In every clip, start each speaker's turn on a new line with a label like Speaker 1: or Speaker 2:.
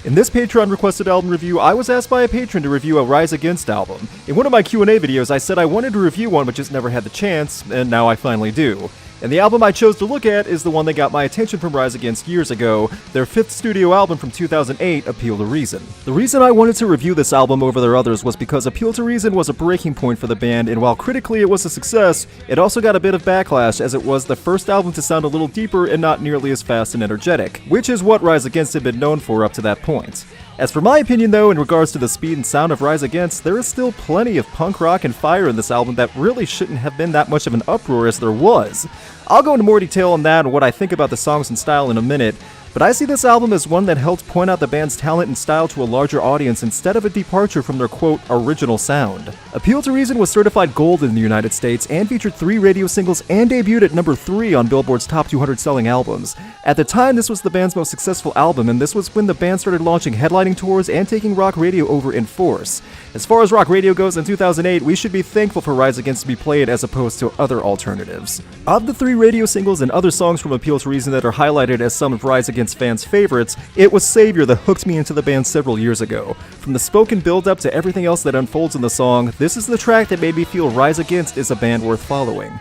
Speaker 1: In this Patreon-requested album review, I was asked by a patron to review a Rise Against album. In one of my Q&A videos, I said I wanted to review one but just never had the chance, and now I finally do. And the album I chose to look at is the one that got my attention from Rise Against years ago, their 5th studio album from 2008, Appeal to Reason. The reason I wanted to review this album over their others was because Appeal to Reason was a breaking point for the band, and while critically it was a success, it also got a bit of backlash as it was the first album to sound a little deeper and not nearly as fast and energetic, which is what Rise Against had been known for up to that point. As for my opinion though, in regards to the speed and sound of Rise Against, there is still plenty of punk rock and fire in this album that really shouldn't have been that much of an uproar as there was. I'll go into more detail on that and what I think about the songs and style in a minute, but I see this album as one that helped point out the band's talent and style to a larger audience instead of a departure from their quote, original sound. Appeal to Reason was certified gold in the United States and featured 3 radio singles and debuted at number 3 on Billboard's top 200 selling albums. At the time, this was the band's most successful album, and this was when the band started launching headlining tours and taking rock radio over in force. As far as rock radio goes in 2008, we should be thankful for Rise Against to be played as opposed to other alternatives. Of the 3 radio singles and other songs from Appeal to Reason that are highlighted as some of Rise Against fans' favorites, it was Savior that hooked me into the band several years ago. From the spoken build-up to everything else that unfolds in the song, this is the track that made me feel Rise Against is a band worth following.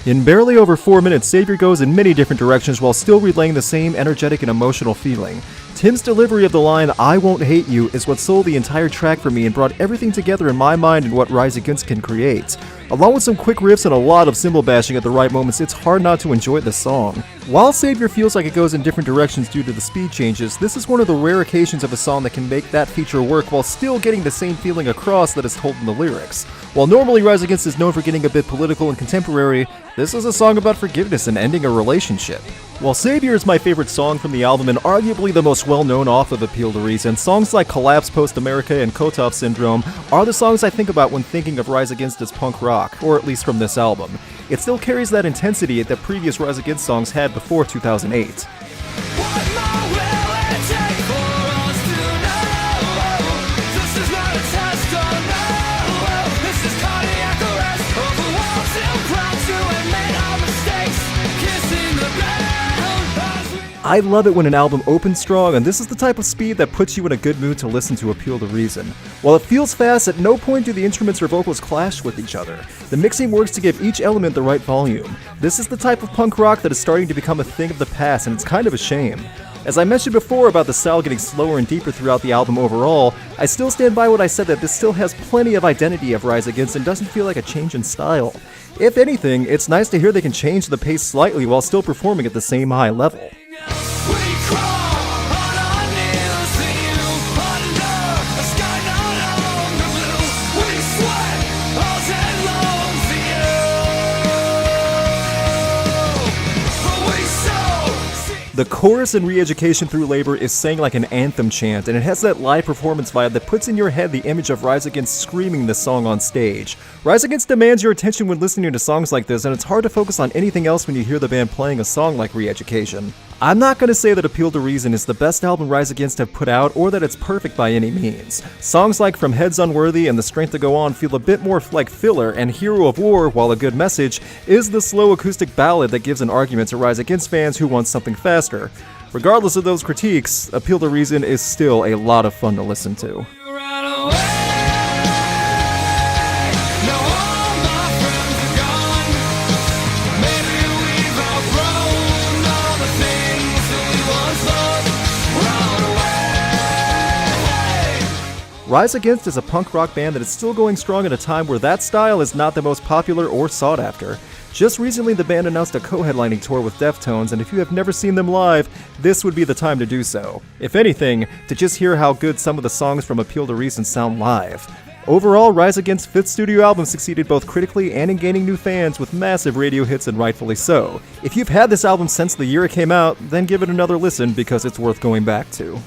Speaker 1: In barely over 4 minutes, Savior goes in many different directions while still relaying the same energetic and emotional feeling. Tim's delivery of the line, "I won't hate you," is what sold the entire track for me and brought everything together in my mind and what Rise Against can create. Along with some quick riffs and a lot of cymbal bashing at the right moments, it's hard not to enjoy the song. While Savior feels like it goes in different directions due to the speed changes, this is one of the rare occasions of a song that can make that feature work while still getting the same feeling across that is told in the lyrics. While normally Rise Against is known for getting a bit political and contemporary, this is a song about forgiveness and ending a relationship. While Savior is my favorite song from the album and arguably the most well-known off of Appeal to Reason, songs like Collapse, Post-Amerika, and Kotov Syndrome are the songs I think about when thinking of Rise Against as punk rock, or at least from this album. It still carries that intensity that previous Rise Against songs had before 2008. I love it when an album opens strong, and this is the type of speed that puts you in a good mood to listen to Appeal to Reason. While it feels fast, at no point do the instruments or vocals clash with each other. The mixing works to give each element the right volume. This is the type of punk rock that is starting to become a thing of the past, and it's kind of a shame. As I mentioned before about the style getting slower and deeper throughout the album overall, I still stand by what I said that this still has plenty of identity of Rise Against and doesn't feel like a change in style. If anything, it's nice to hear they can change the pace slightly while still performing at the same high level. The chorus in Re-Education Through Labor is sang like an anthem chant, and it has that live performance vibe that puts in your head the image of Rise Against screaming the song on stage. Rise Against demands your attention when listening to songs like this, and it's hard to focus on anything else when you hear the band playing a song like Re-Education. I'm not going to say that Appeal to Reason is the best album Rise Against have put out, or that it's perfect by any means. Songs like From Heads Unworthy and The Strength to Go On feel a bit more like filler, and Hero of War, while a good message, is the slow acoustic ballad that gives an argument to Rise Against fans who want something faster. Regardless of those critiques, Appeal to Reason is still a lot of fun to listen to. Rise Against is a punk rock band that is still going strong at a time where that style is not the most popular or sought after. Just recently, the band announced a co-headlining tour with Deftones, and if you have never seen them live, this would be the time to do so. If anything, to just hear how good some of the songs from Appeal to Reason sound live. Overall, Rise Against's 5th studio album succeeded both critically and in gaining new fans with massive radio hits, and rightfully so. If you've had this album since the year it came out, then give it another listen because it's worth going back to.